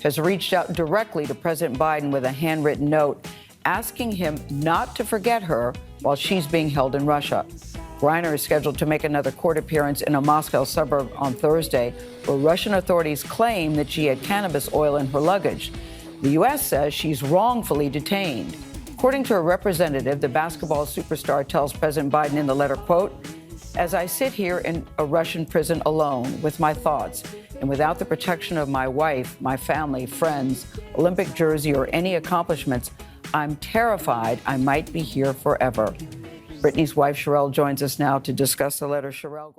has reached out directly to President Biden with a handwritten note asking him not to forget her while she's being held in Russia. Griner is scheduled to make another court appearance in a Moscow suburb on Thursday, where Russian authorities claim that she had cannabis oil in her luggage. The U.S. says she's wrongfully detained. According to a representative, the basketball superstar tells President Biden in the letter, quote, "As I sit here in a Russian prison alone with my thoughts and without the protection of my wife, my family, friends, Olympic jersey, or any accomplishments, I'm terrified I might be here forever." Brittany's wife, Sherelle, joins us now to discuss the letter. Sherelle.